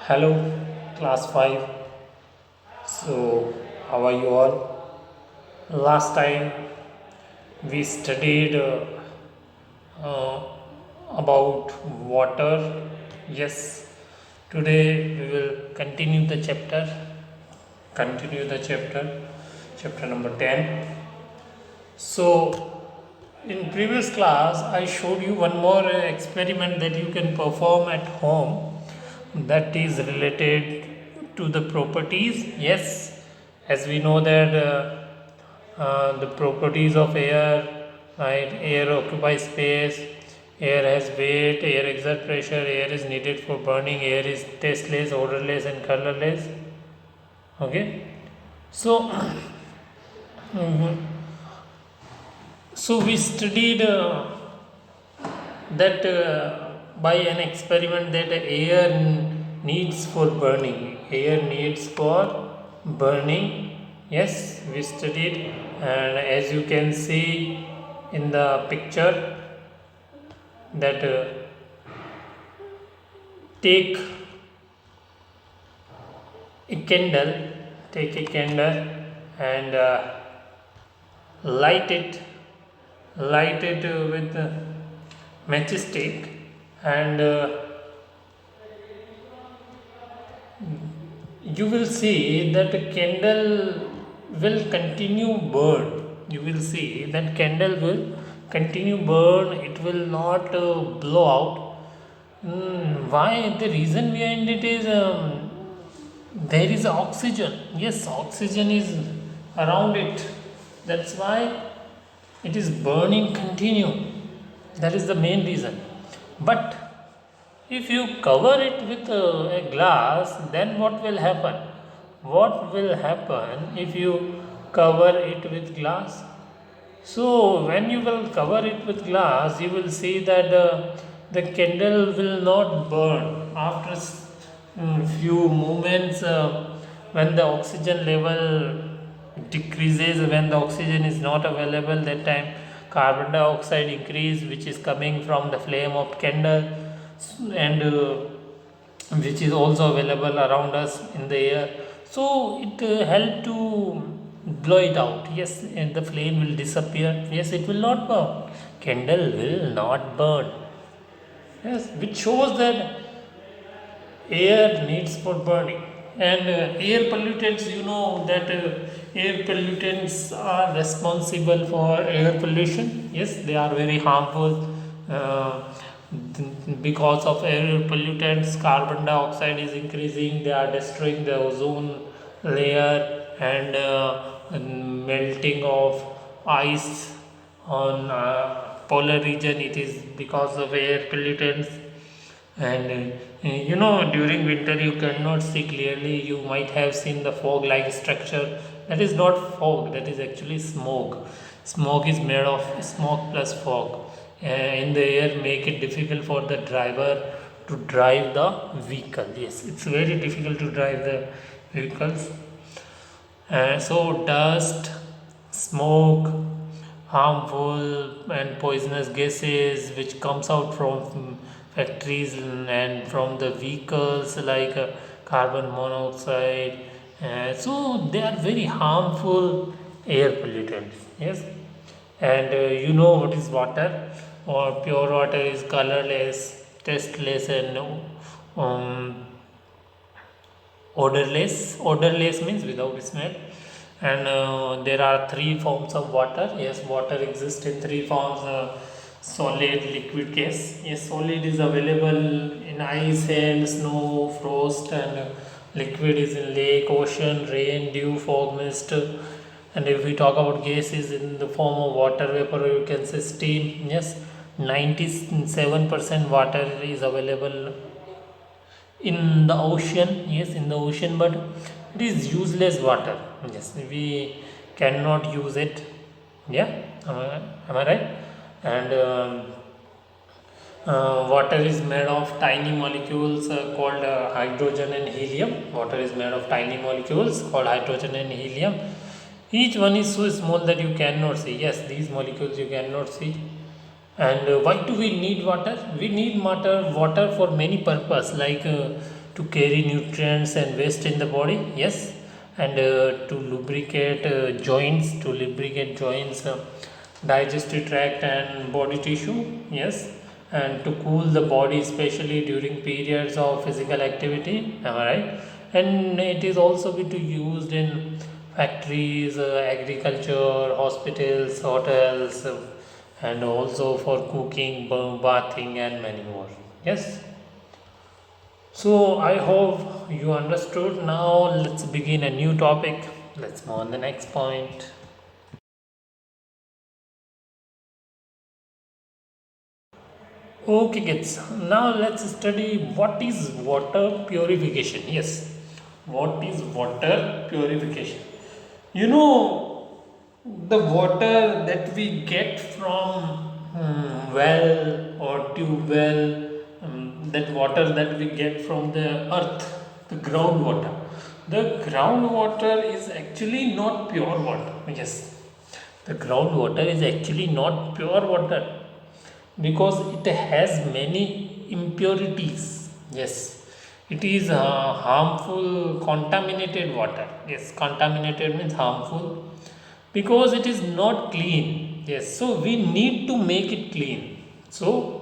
Hello, class 5. So, how are you all? Last time we studied uh, about water. Yes, today we will continue the chapter number 10. So, in previous class, I showed you one more experiment that you can perform at home that is related to the properties. Yes, as we know that the properties of air, right? Air occupies space, air has weight, air exerts pressure, air is needed for burning, air is tasteless, odorless, and colorless. Okay, so so we studied that by an experiment that air needs for burning. Air needs for burning. Yes, we studied, and as you can see in the picture, that take a candle, take a candle and light it, with matchstick, and you will see that the candle will continue burn. You will see that candle will continue burn, it will not blow out. Why? The reason behind it is there is oxygen. Yes, oxygen is around it, that's why it is burning continue. That is the main reason. But if you cover it with a glass, then what will happen? What will happen if you cover it with glass? So, when you will cover it with glass, you will see that the candle will not burn after few moments. When the oxygen level decreases, when the oxygen is not available, that time carbon dioxide increase, which is coming from the flame of candle, and which is also available around us in the air. So it help to blow it out. Yes, and the flame will disappear. Yes, it will not burn, candle will not burn. Yes, which shows that air needs for burning. And air pollutants, you know that air pollutants are responsible for air pollution. Yes, they are very harmful. Because of air pollutants, carbon dioxide is increasing, they are destroying the ozone layer, and melting of ice on polar region. It is because of air pollutants. And during winter you cannot see clearly. You might have seen the fog like structure. That is not fog, that is actually smoke. Smoke is made of smoke plus fog in the air, make it difficult for the driver to drive the vehicle. Yes, it's very difficult to drive the vehicles. So dust, smoke, harmful and poisonous gases which comes out from factories and from the vehicles, like carbon monoxide. So they are very harmful air pollutants. Yes, and what is water? Or pure water is colorless, tasteless, and um, odorless means without smell. And there are three forms of water. Yes, water exists in three forms: solid, liquid, gas. Yes, solid is available in ice and snow, frost, and liquid is in lake, ocean, rain, dew, fog, mist. And if we talk about gas, is in the form of water vapor, you can say steam. Yes, 97% water is available in the ocean. Yes, in the ocean, but it is useless water. Yes, we cannot use it. Yeah, am I right? And water is made of tiny molecules called hydrogen and helium. Water is made of tiny molecules called hydrogen and helium. Each one is so small that you cannot see. Yes, these molecules you cannot see. And why do we need water? We need water for many purpose, like to carry nutrients and waste in the body, yes, and to lubricate joints, digestive tract and body tissue, yes, and to cool the body especially during periods of physical activity, am I right? And it is also be to used in factories, agriculture, hospitals, hotels, and also for cooking, bathing and many more, yes. So I hope you understood. Now let's begin a new topic. Let's move on the next point. Okay, kids. Now let's study what is water purification. Yes, what is water purification? You know, the water that we get from well or tube well, that water that we get from the earth, the groundwater. The groundwater is actually not pure water. Yes, the groundwater is actually not pure water because it has many impurities, yes. It is harmful contaminated water, yes. Contaminated means harmful because it is not clean, yes. So we need to make it clean. So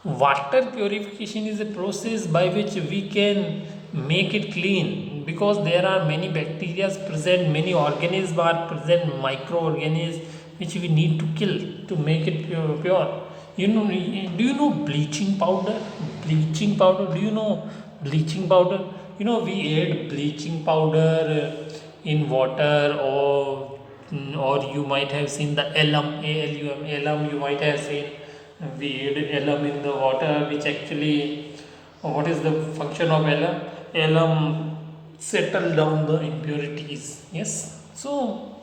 water purification is a process by which we can make it clean because there are many bacteria present, many organisms are present, microorganisms which we need to kill to make it pure. You know, do you know bleaching powder? Bleaching powder. Do you know bleaching powder? You know, we add bleaching powder in water, or you might have seen the alum, alum, alum. You might have seen we add alum in the water, which actually, what is the function of alum? Alum settle down the impurities. Yes. So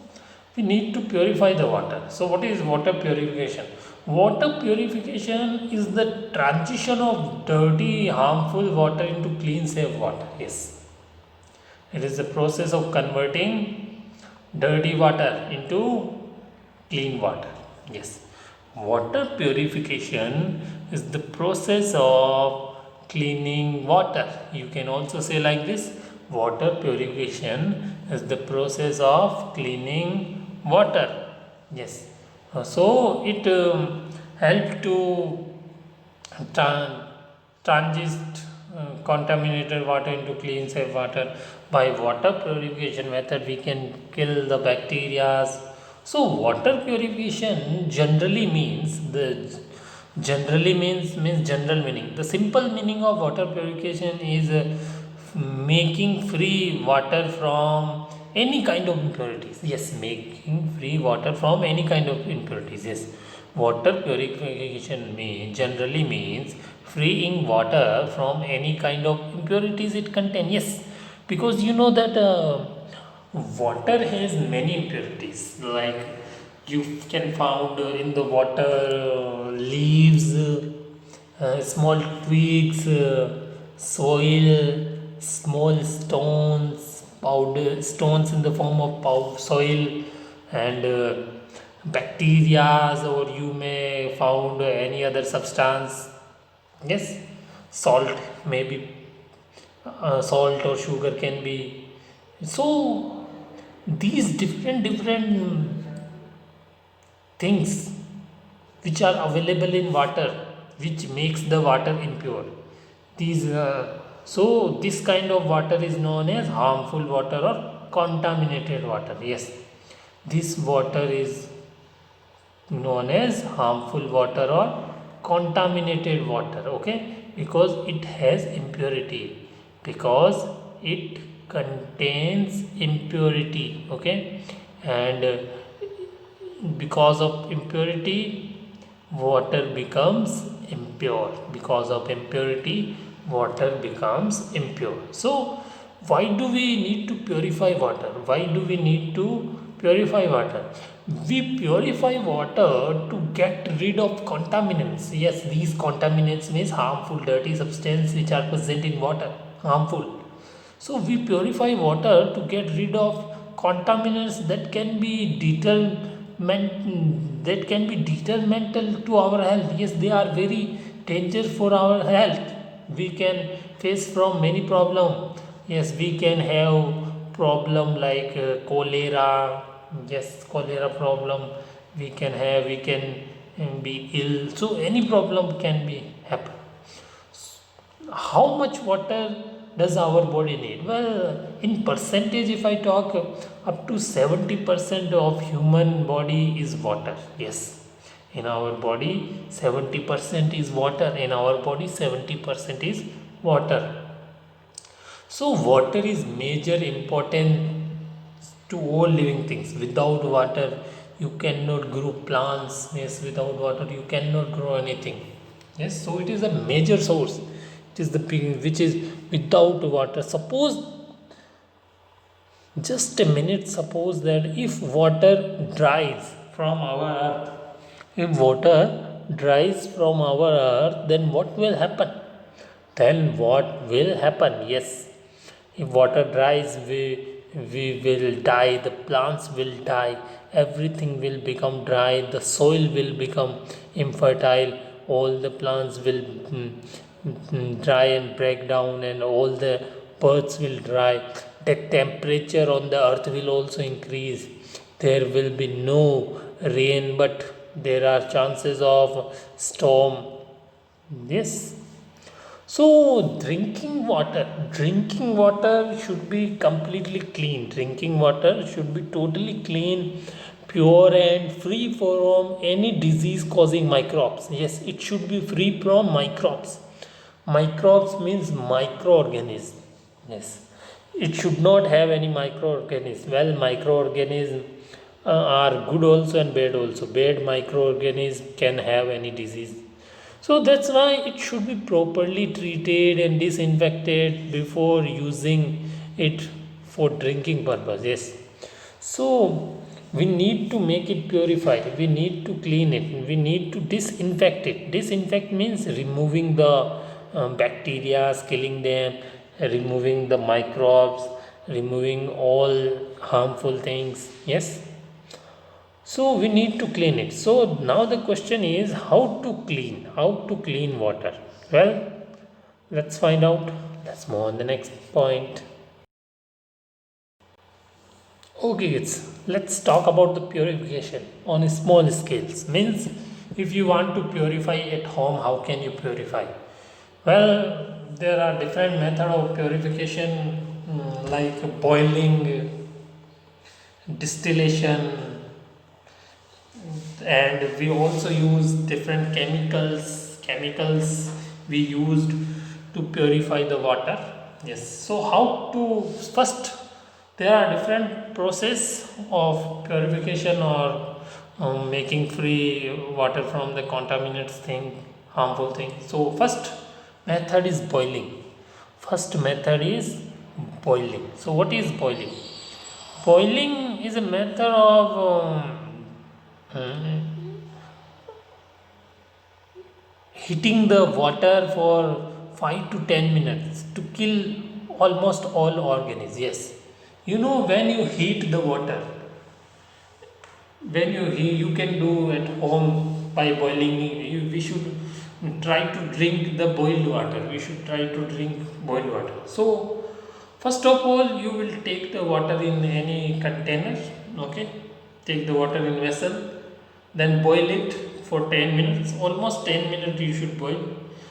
we need to purify the water. So what is water purification? Water purification is the transition of dirty, harmful water into clean, safe water. Yes. It is the process of converting dirty water into clean water. Yes. Water purification is the process of cleaning water. You can also say like this: water purification is the process of cleaning water. Yes. So it help to tran- transit contaminated water into clean safe water. By water purification method we can kill the bacteria. So water purification generally means general meaning. The simple meaning of water purification is making free water from any kind of impurities. Yes, making free water from any kind of impurities. Yes, water purification generally means freeing water from any kind of impurities it contains. Yes, because you know that water has many impurities, like you can found in the water leaves, small twigs, soil, small stones, powder stones in the form of soil, and bacteria, or you may found any other substance. Yes, salt, maybe salt or sugar can be. So these different things which are available in water, which makes the water impure, these so this kind of water is known as harmful water or contaminated water. Yes, this water is known as harmful water or contaminated water, okay, because it has impurity, because it contains impurity, okay. And because of impurity water becomes impure, because of impurity water becomes impure. So why do we need to purify water? Why do we need to purify water? We purify water to get rid of contaminants. Yes, these contaminants means harmful dirty substances which are present in water, harmful. So we purify water to get rid of contaminants that can be detrimental to our health. Yes, they are very dangerous for our health. we can face from many problem. Yes, we can have problem like cholera. Yes, cholera problem we can have. We can be ill, so any problem can be happen. How much water does our body need? Well, in percentage, if I talk, up to 70% of human body is water. Yes, in our body 70% is water. In our body 70% is water. So water is major important to all living things. Without water you cannot grow plants. Yes, without water you cannot grow anything. Yes, so it is a major source. It is the which is without water. Suppose, just a minute, suppose that if water dries from our earth, if water dries from our earth, then what will happen? Then what will happen? Yes, if water dries, we will die, the plants will die, everything will become dry, the soil will become infertile, all the plants will dry and break down, and all the birds will dry. The temperature on the earth will also increase. There will be no rain, but there are chances of storm. Yes, so drinking water should be completely clean. Drinking water should be totally clean, pure and free from any disease causing microbes. Yes, it should be free from microbes. Microbes means microorganism. Yes, it should not have any microorganism. Well, microorganism are good also and bad also. Bad microorganism can have any disease. So that's why it should be properly treated and disinfected before using it for drinking purpose. Yes. So we need to make it purified. We need to clean it. We need to disinfect it. Disinfect means removing the bacteria, killing them, removing the microbes, removing all harmful things. Yes. So we need to clean it. So now the question is how to clean? How to clean water? Well, let's find out. Let's move on the next point. Okay, kids, let's talk about the purification on a small scales. Means if you want to purify at home, how can you purify? Well, there are different method of purification, like boiling, distillation, and we also use different chemicals we used to purify the water. Yes, so how to first, there are different process of purification or making free water from the contaminated thing, harmful thing. So first method is boiling. First method is boiling. So what is boiling? Boiling is a method of heating the water for 5 to 10 minutes to kill almost all organisms. Yes, you know, when you heat the water, you can do at home by boiling. We should try to drink the boiled water. We should try to drink boiled water. So first of all, you will take the water in any container. Okay, take the water in vessel, then boil it for 10 minutes. Almost 10 minutes you should boil.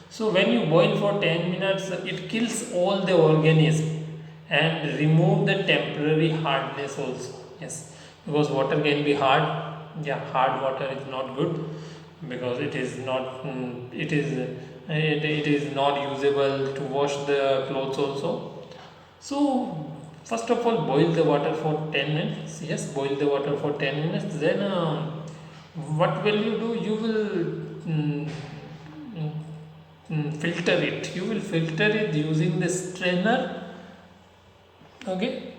So when you boil for 10 minutes, it kills all the organism and remove the temporary hardness also. Yes, because water can be hard. Yeah, hard water is not good because it is not it is not usable to wash the clothes also. So first of all, boil the water for 10 minutes. Yes, boil the water for 10 minutes. Then what will you do? You will filter it. You will filter it using the strainer. Okay,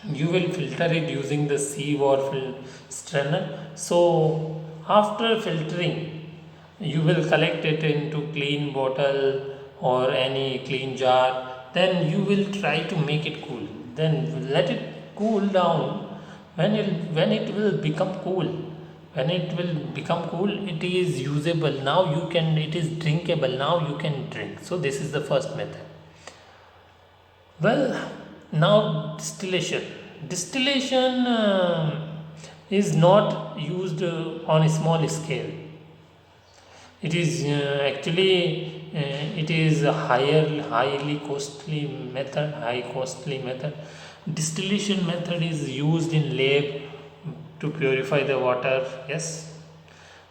you will filter it using the sieve or strainer. So after filtering, you will collect it into clean bottle or any clean jar. Then you will try to make it cool. Then let it cool down. When it will become cool, When it will become cool, it is usable. Now you can, it is drinkable. Now you can drink. So this is the first method. Well, now distillation. Distillation is not used on a small scale. It is it is a highly costly method. High costly method. Distillation method is used in lab to purify the water. Yes,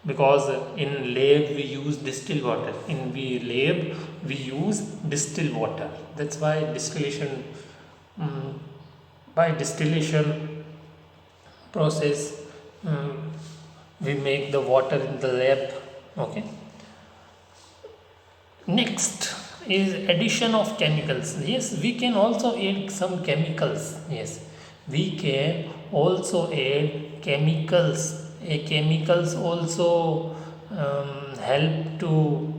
because in lab we use distilled water. In lab we use distilled water. That's why distillation. mm, by distillation process, we make the water in the lab. Okay. Next is addition of chemicals. Yes, we can also add some chemicals. Yes, we can also add chemicals. Chemicals also help to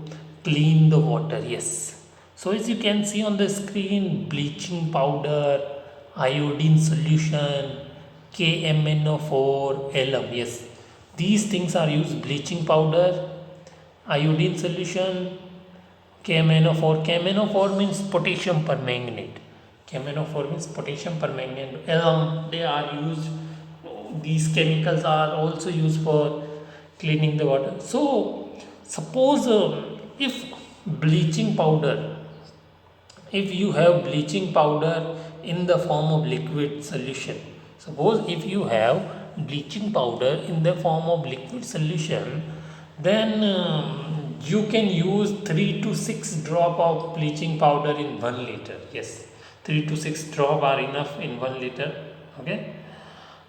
clean the water. Yes. So as you can see on the screen, bleaching powder, iodine solution, KMNO4, alum. Yes, these things are used. Bleaching powder, iodine solution, KMNO4. KMNO4 means potassium permanganate. KMNO4 means potassium permanganate. They are used. These chemicals are also used for cleaning the water. So, suppose if bleaching powder, if you have bleaching powder in the form of liquid solution, suppose if you have bleaching powder in the form of liquid solution, then you can use 3 to 6 drop of bleaching powder in 1 liter. Yes, 3 to 6 drop are enough in 1 liter. Okay.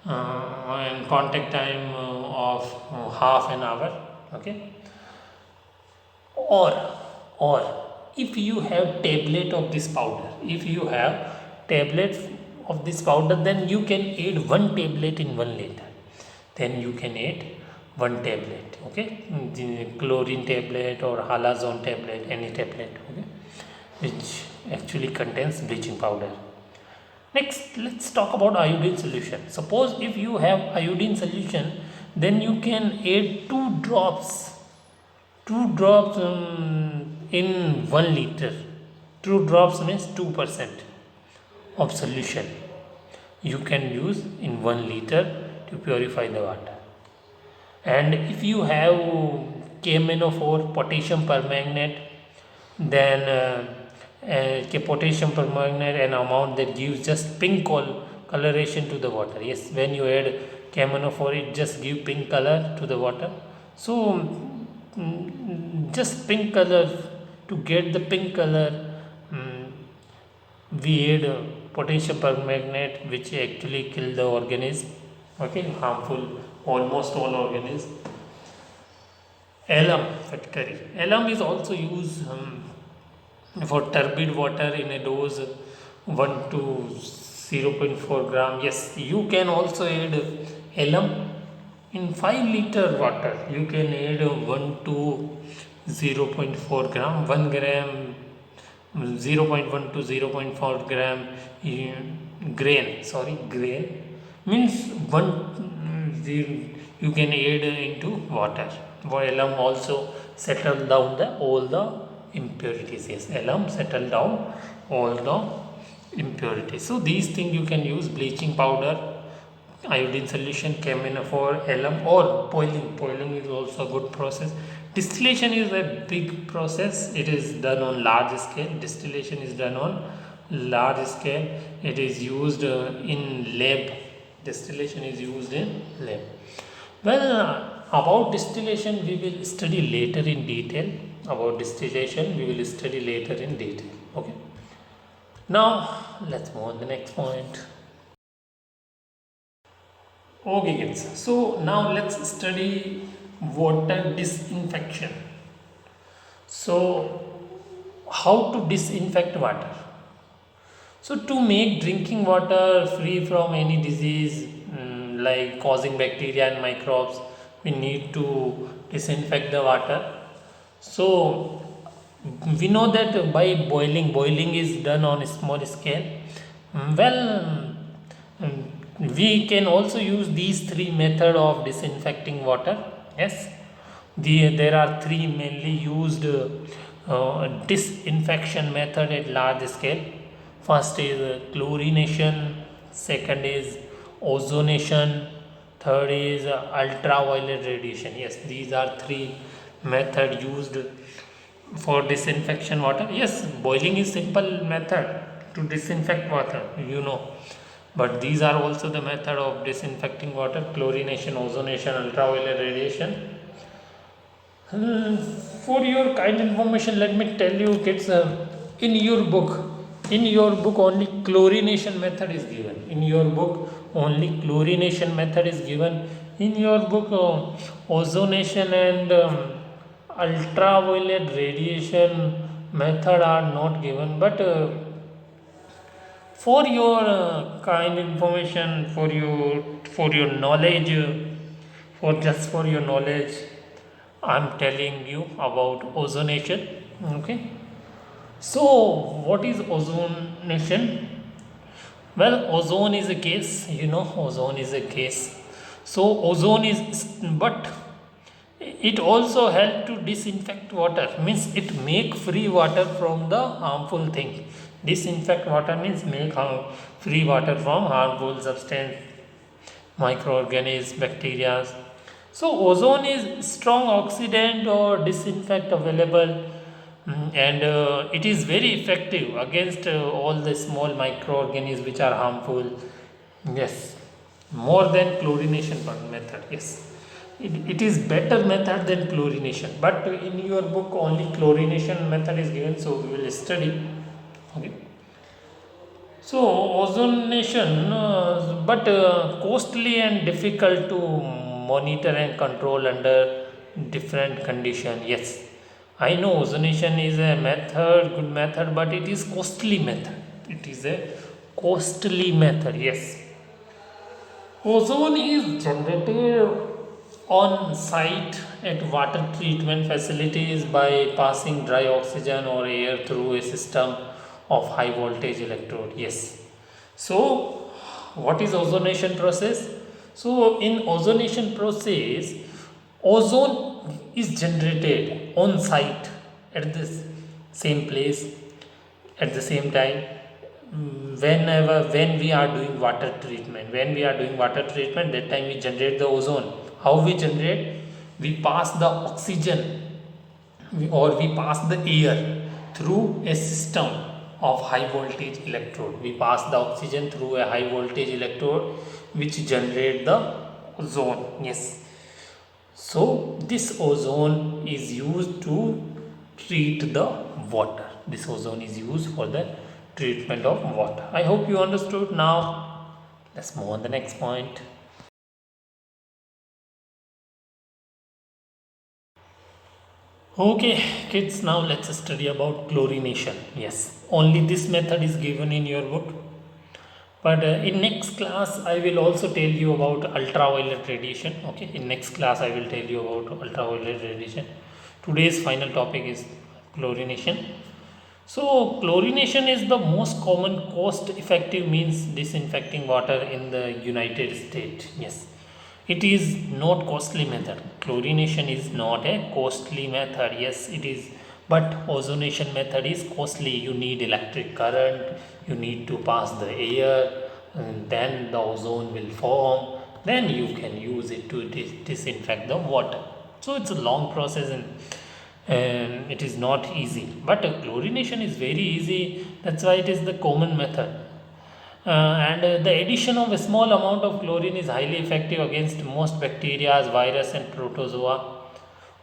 And contact time of half an hour. Okay. Or if you have tablet of this powder, if you have tablet of this powder, then you can add 1 tablet in 1 liter. Then you can add 1 tablet. Okay, the chlorine tablet or halazone tablet, any tablet. Okay, which actually contains bleaching powder. Next, let's talk about iodine solution. Suppose if you have iodine solution, then you can add 2 drops in 1 liter. 2 drops means 2% of solution you can use in 1 liter to purify the water. And if you have KMNO4, potassium permanganate, then potassium permanganate, an amount that gives just pink coloration to the water. Yes, when you add KMNO4, it just gives pink color to the water. So just pink color, to get the pink color, we add potassium permanganate, which actually kill the organism. Okay, harmful almost all organisms. Alum factory. Alum is also used for turbid water in a dose 1 to 0.4 gram. Yes, you can also add alum in 5 liter water. You can add 1 to 0.4 gram, 1 gram, 0.1 to 0.4 gram grain means 1 you can add into water. Alum also settle down all the impurities. Yes, alum settle down all the impurities. So these things you can use: bleaching powder, iodine solution, KMNO4, alum, or boiling. Boiling is also a good process. Distillation is a big process. It is done on large scale. Distillation is done on large scale. It is used in lab. Distillation is used in lab. Well, about distillation we will study later in detail. About distillation we will study later in detail. Okay. Now let's move on to the next point. Okay kids, so now let's study water disinfection. So how to disinfect water? So to make drinking water free from any disease like causing bacteria and microbes, we need to disinfect the water. So we know that by boiling is done on a small scale. Well, We can also use these three method of disinfecting water. Yes, there are three mainly used disinfection method at large scale. First is chlorination, second is ozonation, third is ultraviolet radiation. Yes, these are three method used for disinfection water. Yes, boiling is simple method to disinfect water, you know, but these are also the method of disinfecting water: chlorination, ozonation, ultraviolet radiation. For your kind information, let me tell you, kids, in your book, only chlorination method is given. In your book, only chlorination method is given. In your book, ozonation and ultraviolet radiation method are not given. But for your kind information, for your knowledge, for your knowledge, I'm telling you about ozonation. Okay. So, what is ozonation? Well, ozone is a gas. You know, ozone is a gas. So, ozone is, but it also help to disinfect water. Means it make free water from the harmful thing. Disinfect water means make free water from harmful substance, microorganisms, bacteria. So ozone is strong oxidant or disinfect available, and it is very effective against all the small microorganisms which are harmful. Yes, more than chlorination method. Yes, it is better method than chlorination. But in your book only chlorination method is given, so we will study. Okay. So ozonation, but costly and difficult to monitor and control under different condition. Yes, I know ozonation is a method, good method, but it is costly method. It is a costly method. Yes, ozone is generated on site at water treatment facilities by passing dry oxygen or air through a system of high voltage electrode. Yes. So, what is ozonation process? So, in ozonation process, ozone is generated on site at this same place at the same time. When we are doing water treatment, that time we generate the ozone. How we generate? We pass the oxygen, or we pass the air through a system of high voltage electrode. We pass the oxygen through a high voltage electrode which generate the ozone. Yes, so this ozone is used to treat the water. This ozone is used for the treatment of water. I hope you understood. Now let's move on the next point. Okay, kids, now let's study about chlorination. Yes, only this method is given in your book. But in next class, I will also tell you about ultraviolet radiation. Okay, in next class, I will tell you about ultraviolet radiation. Today's final topic is chlorination. So, chlorination is the most common cost-effective means disinfecting water in the United States. Yes, it is not costly method. Chlorination is not a costly method. Yes, it is, but ozonation method is costly. You need electric current, you need to pass the air, and then the ozone will form, then you can use it to disinfect the water. So it's a long process, and it is not easy, but chlorination is very easy. That's why it is the common method. And the addition of a small amount of chlorine is highly effective against most bacteria, virus and protozoa.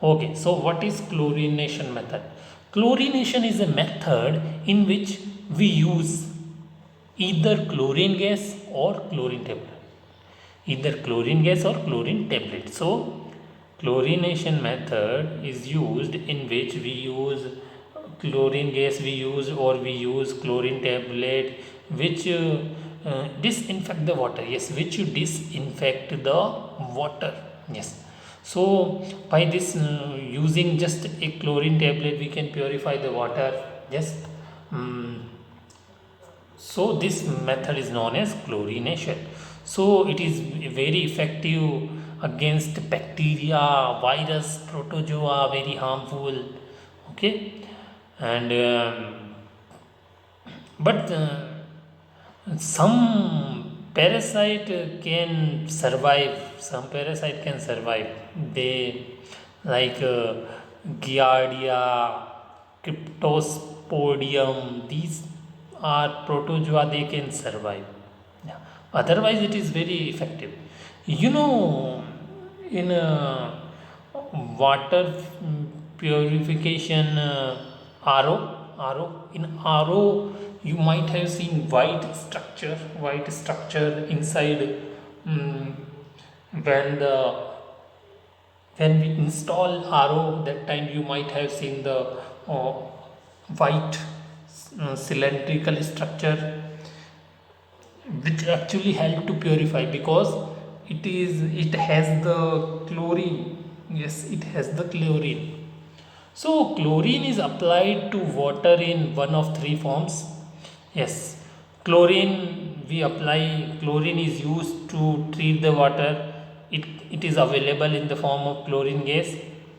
Okay, so what is chlorination method? Chlorination is a method in which we use either chlorine gas or chlorine tablet. Either chlorine gas or chlorine tablet. So, chlorination method is used in which we use chlorine gas, we use chlorine tablet, which disinfect the water. Yes, which disinfect the water. Yes. So by this using just a chlorine tablet, we can purify the water. Yes. So this method is known as chlorination. So it is very effective against bacteria, virus, protozoa, very harmful. Okay, and but some parasite can survive. Some parasite can survive. They like Giardia, Cryptosporidium. These are protozoa. They can survive. Yeah. Otherwise, it is very effective. You know, in water purification RO in RO you might have seen white structure inside. mm, when the when we install RO, that time you might have seen the white cylindrical structure, which actually help to purify because it has the chlorine. Yes, it has the chlorine. So chlorine is applied to water in one of three forms. Yes, chlorine we apply. Chlorine is used to treat the water. It is available in the form of chlorine gas.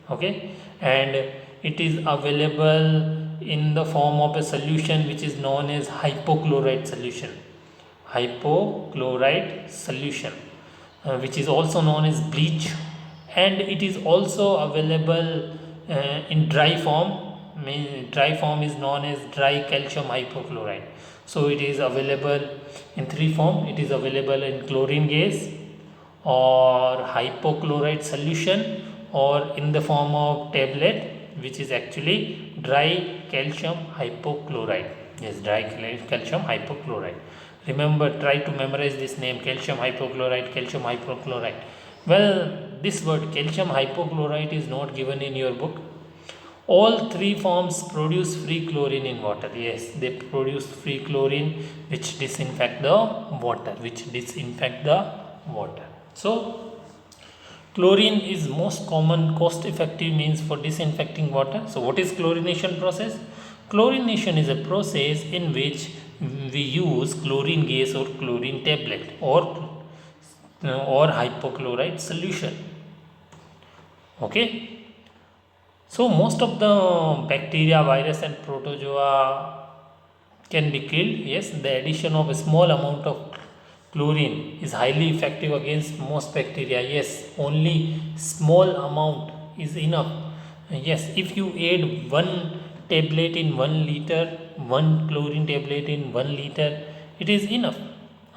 Okay, and it is available in the form of a solution which is known as hypochlorite solution. Hypochlorite solution, which is also known as bleach, and it is also available in dry form. Dry form is known as dry calcium hypochlorite. So it is available in three form. It is available in chlorine gas or hypochlorite solution or in the form of tablet, which is actually dry calcium hypochlorite. Yes, dry calcium hypochlorite. Remember, try to memorize this name: calcium hypochlorite, calcium hypochlorite. Well, this word calcium hypochlorite is not given in your book. All three forms produce free chlorine in water. Yes, they produce free chlorine which disinfect the water, So chlorine is most common cost effective means for disinfecting water. So what is chlorination process? Chlorination is a process in which we use chlorine gas or chlorine tablet or hypochlorite solution. Okay. So most of the bacteria, virus and protozoa can be killed. Yes, the addition of a small amount of chlorine is highly effective against most bacteria. Yes, only small amount is enough. Yes, if you add one tablet in 1 liter, one chlorine tablet in 1 liter, it is enough.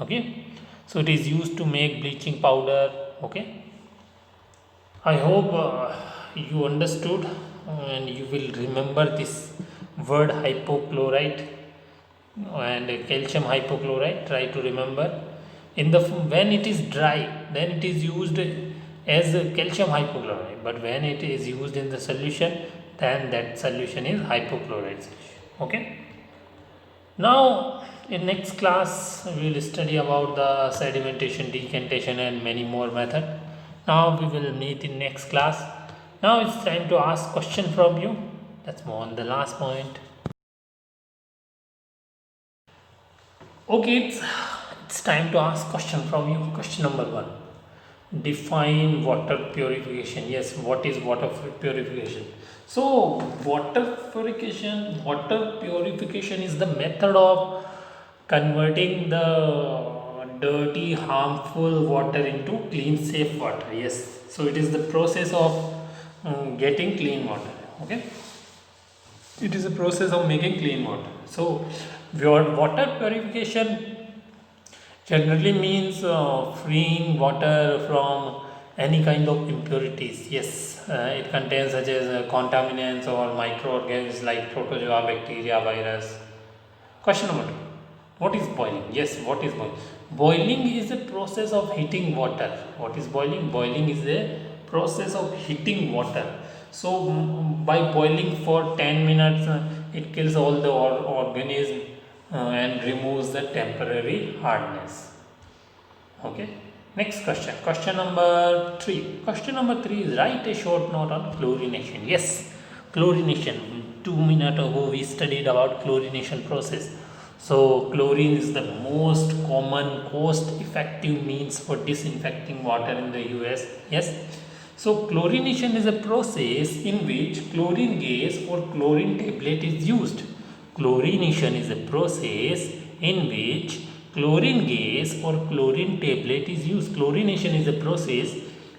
Okay, so it is used to make bleaching powder. Okay, I hope you understood and you will remember this word hypochlorite and calcium hypochlorite. Try to remember. When it is dry, then it is used as a calcium hypochlorite, but when it is used in the solution, then that solution is hypochlorite solution. Okay. Now in next class we will study about the sedimentation, decantation and many more method. Now we will meet in next class. Now it's time to ask question from you. Let's move on the last point. Okay, it's time to ask question from you. Question number 1. Define water purification. Yes, what is water purification? So water purification is the method of converting the dirty, harmful water into clean, safe water. Yes, so it is the process of getting clean water. Okay, it is a process of making clean water. So your water purification generally means freeing water from any kind of impurities. Yes, it contains such as contaminants or microorganisms like protozoa, bacteria, virus. Question number 2. What is boiling? Yes, what is boiling? Boiling is a process of heating water. What is boiling? Boiling is a process of heating water. So by boiling for 10 minutes, it kills all the organism and removes the temporary hardness. Okay. Next question. Question number 3. Question number 3 is write a short note on chlorination. Yes, chlorination. 2 minutes ago we studied about chlorination process. So chlorine is the most common cost effective means for disinfecting water in the US. Yes. So chlorination is a process in which chlorine gas or chlorine tablet is used. Chlorination is a process in which chlorine gas or chlorine tablet is used. Chlorination is a process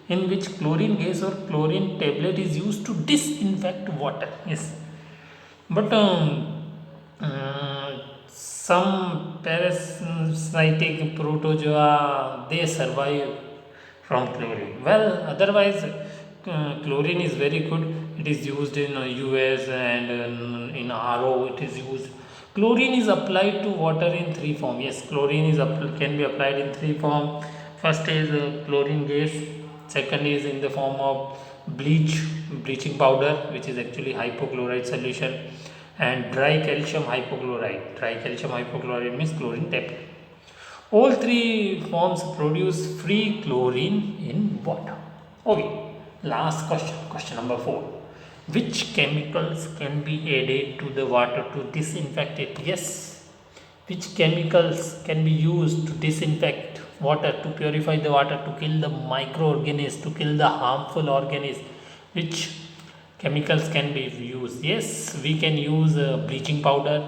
in which chlorine gas or chlorine tablet is used to disinfect water. Yes. But some parasitic protozoa they survive from chlorine. Well, otherwise, chlorine is very good. It is used in US and in RO. It is used. Chlorine is applied to water in three forms. Yes, chlorine is can be applied in three forms. First is chlorine gas. Second is in the form of bleaching powder, which is actually hypochlorite solution, and dry calcium hypochlorite. Dry calcium hypochlorite means chlorine tablet. All three forms produce free chlorine in water. Okay, last question, question number 4. Which chemicals can be added to the water to disinfect it? Yes, which chemicals can be used to disinfect water, to purify the water, to kill the microorganisms, to kill the harmful organisms? Which chemicals can be used? Yes, we can use bleaching powder,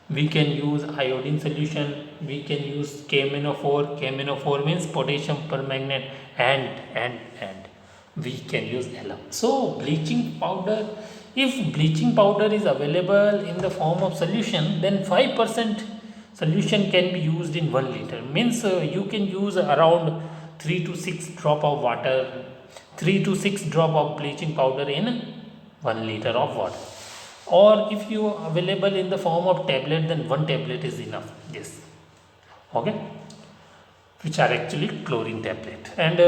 we can use iodine solution, we can use K-MnO4 means potassium permanganate, and we can use alum. So bleaching powder, if bleaching powder is available in the form of solution, then 5% solution can be used in 1 liter, means you can use around 3 to 6 drop of water, 3 to 6 drop of bleaching powder in 1 liter of water. Or if you available in the form of tablet, then 1 tablet is enough. Yes. Okay, which are actually chlorine tablet. And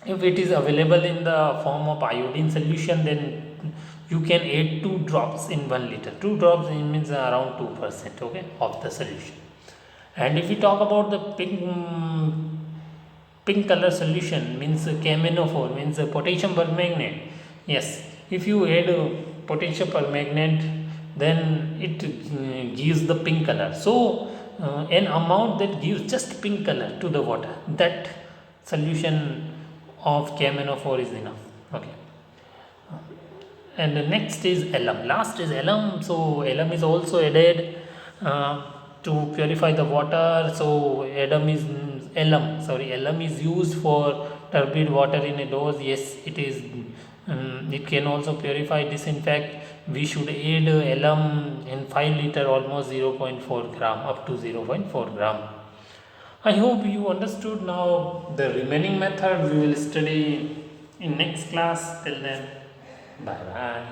if it is available in the form of iodine solution, then you can add 2 drops in 1 liter. 2 drops means around 2%, okay, of the solution. And if we talk about the pink color solution, means KMnO4 means potassium permanganate. Yes, if you add potassium permanganate, then it gives the pink color. So an amount that gives just pink color to the water, that solution of KMnO4 is enough. Okay. And the next is alum. Last is alum. So alum is also added to purify the water. So alum is used for turbid water in a dose. Yes, it is. It can also purify, disinfect. We should add alum in 5 liter, almost 0.4 gram, up to 0.4 gram. I hope you understood. Now the remaining method we will study in next class. Till then, bye bye.